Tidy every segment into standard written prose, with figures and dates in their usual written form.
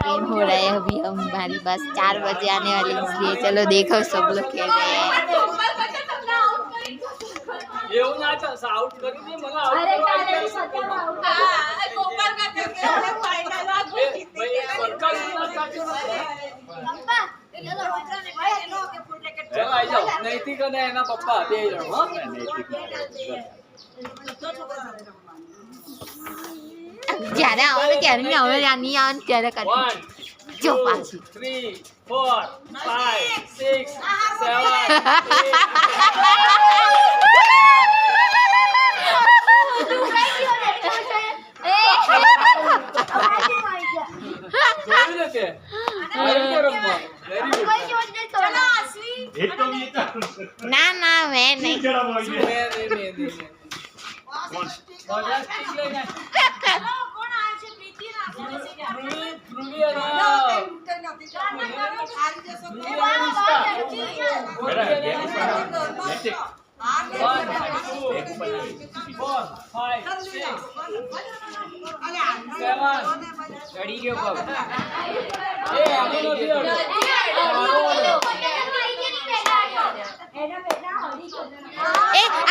Game हो रहा है अभी हमारी बस 4 बजे आने वाली इसलिए चलो देखो सब लोग खेल रहे हैं। નૈતિક અને એના પપ્પા બે જણ હો જ્યારે આવે ત્યારે નહીં આવે નહીં આવે ત્યારે કરી જો પાછી 3 4 5 6 ના ના મેં નહીં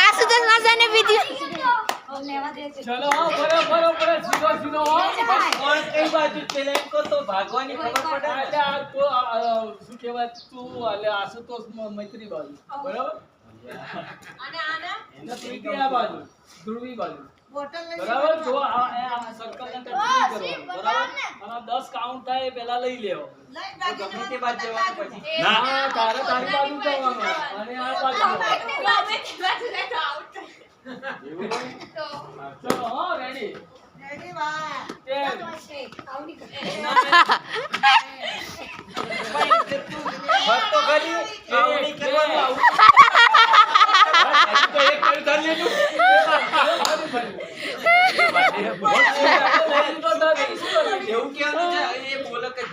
આશુતોષ માસાને વિડિયો चलो बराबर जीरो जीरो और कई बाजू पेले को तो भागवानी खबर पड़े એટલે આ તો શું કહેવાય તું એટલે આશુતોષ મૈત્રી બાજુ બરાબર અને આના એને પ્રીતિ આ બાજુ ધ્રુવી બાજુ બરાબર જો આ સર્કલ ને ટચ કરો બરાબર અને 10 કાઉન્ટ થાય પહેલા લઈ લેવો ગમે તે બાજુ જવાનું પછી ના તારે તારી બાજુ જવાનું અને આ બાજુ આઉટ चलो हाँ रेडी वाह बात तो करी नहीं करवाना तो एक कर ले એવું કેવું છે એ બોલે કે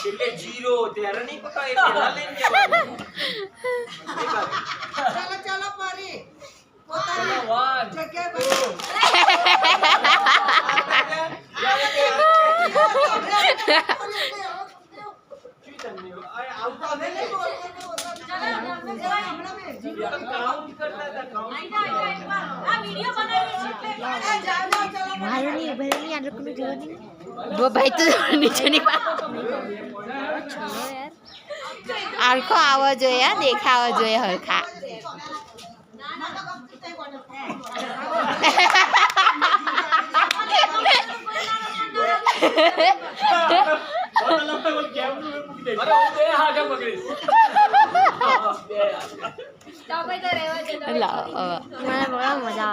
એટલે 0 ત્યારે નહીં પકા એ પહેલા લઈને જવાનું ચલો ચલો પરી चलो 1 वो भाई तो नीचे नहीं हरखो आवा જોઈએ યાર દેખાવા જોઈએ હરખા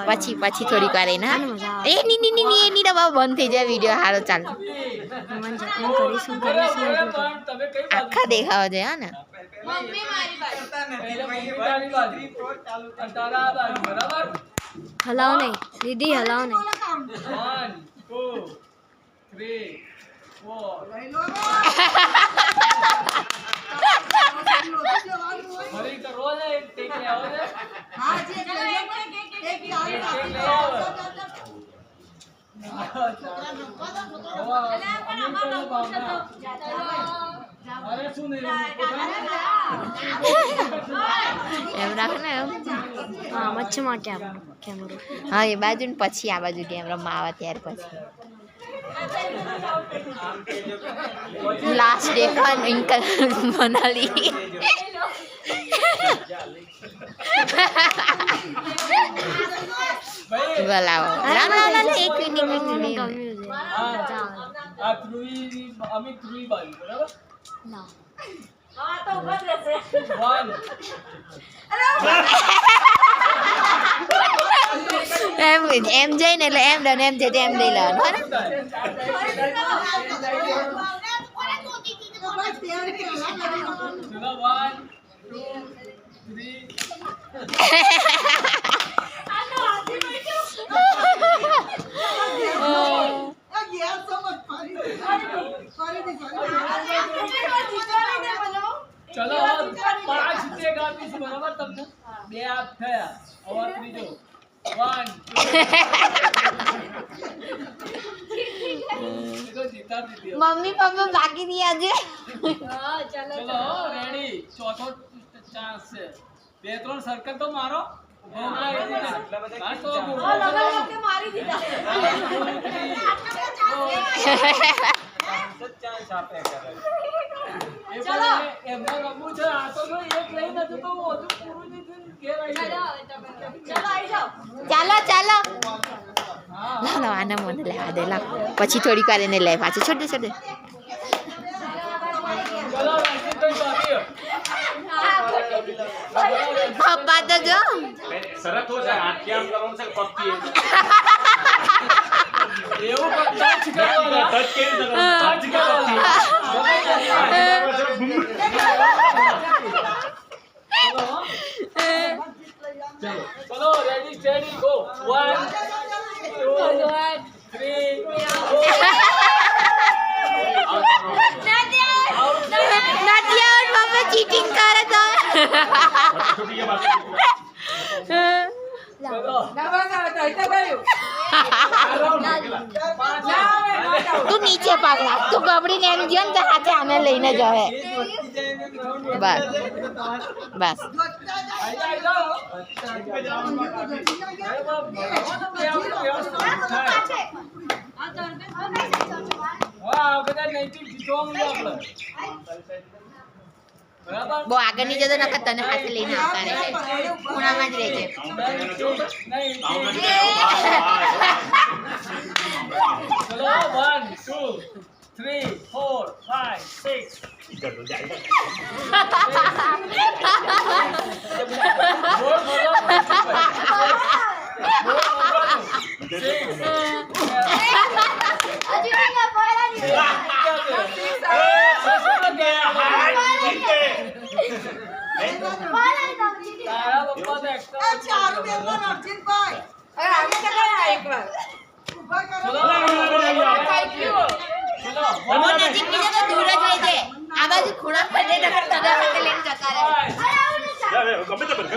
પછી પછી થોડીક વાર એને એ ની દબાવ બંધ થઈ જાય વિડીયો હારો ચાલે આખા દેખાવા જોઈએ હા ને હલાવ નહીં દીદી હલાવ નહીં 1 2 3 4 हरी का रोज है एक टेक ले आओ दे हां जी एक अरे सुन એમ રાખે ને હા વચ્ચેમાં કેમેરો હા એ બાજુ ને પછી આ બાજુ ગેમ રમવા આવે ત્યાર પછી लास्ट डे का इनकल बना ली बोलाओ ना ना ना एक मिनट आ थ्री अमित थ्री बाजू बराबर ના हां तो बस लेसे 1 એમ જઈને એટલે એમ ડન એમ જે એમ લઈ લેવાનું હે चलो 1 2 3 चलो 5 से गाती से बराबर तब बे आप थया और त्रीजो 1 2 એ તો જીતા દીધી. મમ્મી પપ્પા બાકી નહીં આજે ચલો રેડી ચોથો ચાન્સ છે 2-3 સર્કલ તો મારો હા તો મારી દીધા એમને રમવું છે આ તો જો એક લઈ નથી તો વધુ પૂરું નહીં થયું ઘેર આવી જાઓ. ચલો આવી જાઓ ચાલો ચાલો હા લાવ લાવ આને મને લેવા દે લાવ પછી થોડીક વાર એને લે પાછું છોડ દે ચલો રણજીતભાઈ બાકી પપ્પા તો જો શરત હો જાય હાથ કેમ કરવાનું છે પક્કી એવું ટચ કરવાના ટચ કેવી રીતે કરવાનું? ચલો રેડી સ્ટેડી ગો 1 2 3 નથી આવડ પપ્પા ચીટિંગ કરે તો છૂટી ગયા બાકી ચલો તું નીચે પકડા તું ગબડીને એમ જો ને તો હાથે આને લઈને જ હવે બસ બસ બહુ આગળ નહીં જતો નકર તને હાથે લઈને આવતા રહે ખૂણામાં જ રહેજે ચલો 1 2 3 4 5 6 બહુ નજીક નહીં જતો દૂર જ રહેજે આ બાજુ ખૂણા પર દે નકર તને હાથે લઈને જતા રહે ગમે તે બરકત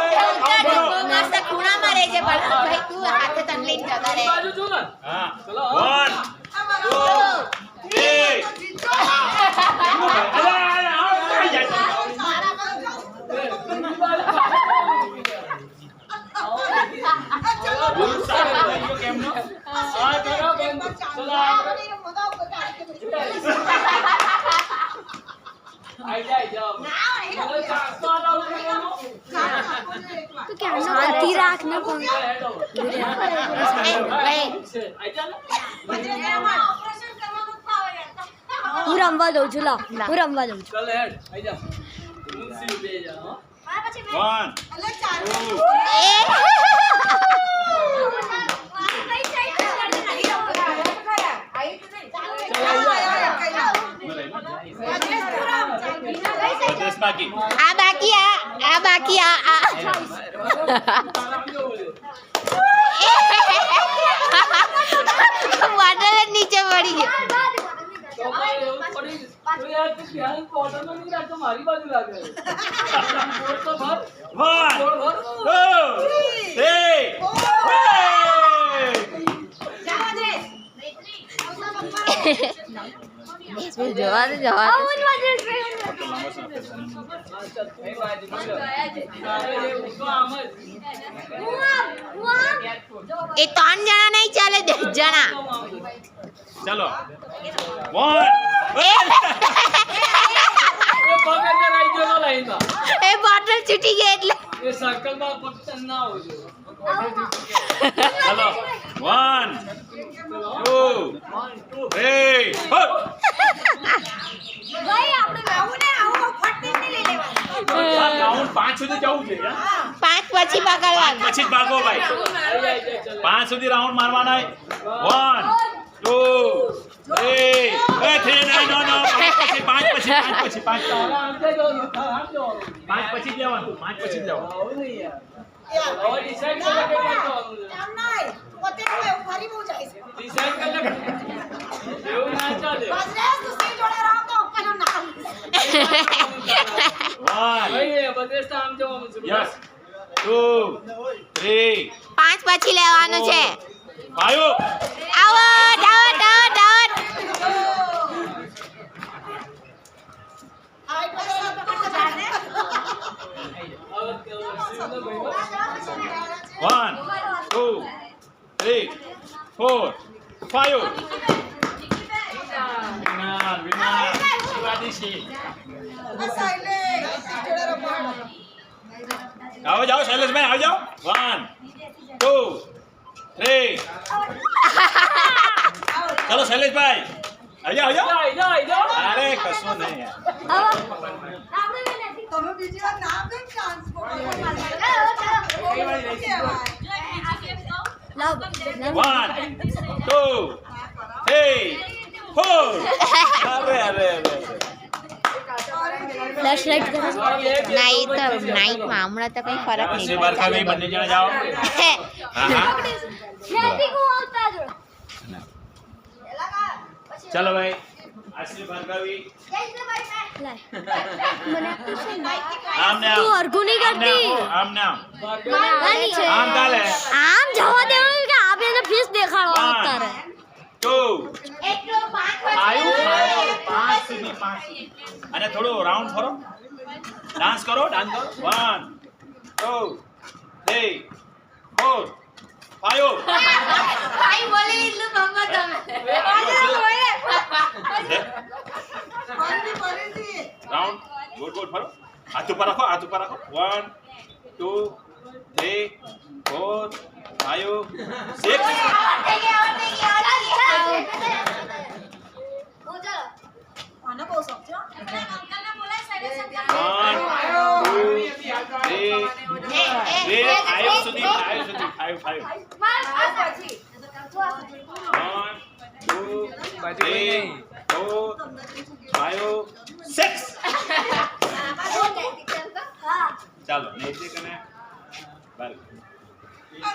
મસ્ત ખૂણામાં રહેજે પણ ભાઈ તું હાથે તને લઈને જતા રહે હા ચલો 1 શાંતિ રાખ ને પણ હું રમવા દઉં છું લા હું રમવા દઉં છું ચલ હેડ આઈ જા મુનસી બે જા હો 10 બાકી આ બાકી આ બાકી આ બોટલ જ નીચે પડી ગયો મારી બાજુ લાગે 1 જવા દે એ 3 જણા નહીં ચાલે 10 જણા ચાલો 1 પગ અંદર આવી ગયો લાઈનમાં એ બોટલ છૂટી ગઈ એટલે એ સર્કલમાં પતંગ ના હોય ચલો 1 2 3 4 ભાઈ આપણે આવું ને આવું ફટ નહીં લઈ લેવાનું આ રાઉન્ડ 5 સુધી જવું છે 5 પછી પકડવાનું પછી જ ભાગો ભાઈ 5 સુધી રાઉન્ડ મારવાના 1 2 3 એ 3 નો 5 પછી 5 આમ જજો આમ જો 5 પછી જવાનું 5 પછી જવાનું આવું નહીં યાર હવે ડિસાઈડ કરો કે જવાનું એમ નહીં પોતે એવું ફરી બહુ જાય છે ડિસાઈડ કર લે એવું ના ચાલે બાજરે તું સી જોડે રહો તો ઉપર ના 1 ભાઈ બધે આમ જવાનું છે યસ 2 3 5 પછી લેવાનું છે આયો આઉટ આઉટ આઉટ આઉટ આઈ પછી પકડ જાને 1 2 3 4 5 વિનાર શિવાદીશી સાઈલે જોડે રહો આવો જાઓ શૈલેષભાઈ આવો જાઓ 1 2 3 ચલો શૈલેષભાઈ આવો જાઓ આઈ જાઓ અરે કશું નહીં યાર તમે બીજી વાર ના આપે ચાન્સ લાવ 1 2 3 4 અરે ફ્લેશ લાઈટ કરો નહીં તો નાઈટમાં હમણાં તો કઈ ફરક પછી નહીં બરખા ભાઈ બંને જણા જાઓ હા હા ચલો ભાઈ આશ્રી ભાર્ગવી આમ ને તું હરખું નહીં કરતી આમ ને આમ નાની છે આમ ચાલે આમ જવા દેવાનું કે આ બેને ફીસ દેખાડો 1 અત્યારે 2 એટલો 5 5 સુધી 5 અને થોડો રાઉન્ડ ફરો ડાન્સ કરો 1 2 3 4 5 ભાઈ બોલે એટલું મમ્મા તમે રાઉન્ડ ગોળ ગોળ ફરો હાથ ઉપર રાખો 1 2 3 4 5 6 આને બહુ સમજો અંકલને બોલાય સાઈડે 5 સુધી 1 2 3 4 5 6 ચાલો નૈતિક અને બાર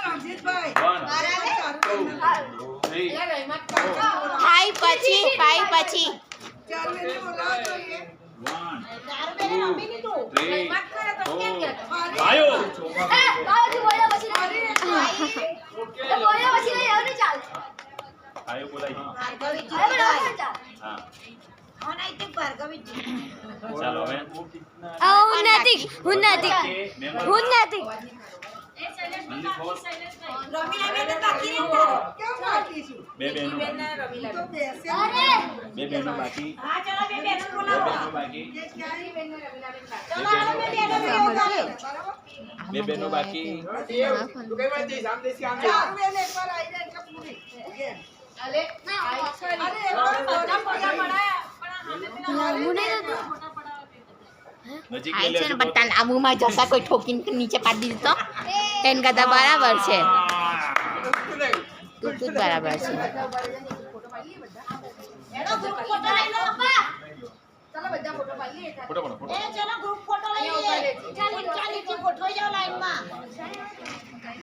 રણજીતભાઈ 1 2 3 5 પછી 5 પછી ચાર મિનિટ બોલાવો જોઈએ 5 ચાલો હવે હું નૈતિક હું નૈતિક હું નૈતિક બે બહેનો બાકી બે બહેનો બાકી નજીક આઈ લઈ છે ને લેજો બટ્ટા આબુમાં જતા કોઈ ઠોકીને નીચે પાડી દીધો તેન કરતા બરાબર છે તું જ બરાબર છે ફોટો પાડો, ફોટો. ગ્રુપ ફોટો લઈ લઈએ ચાલ નીચે ગોઠવાઈ જાઓ લાઈનમાં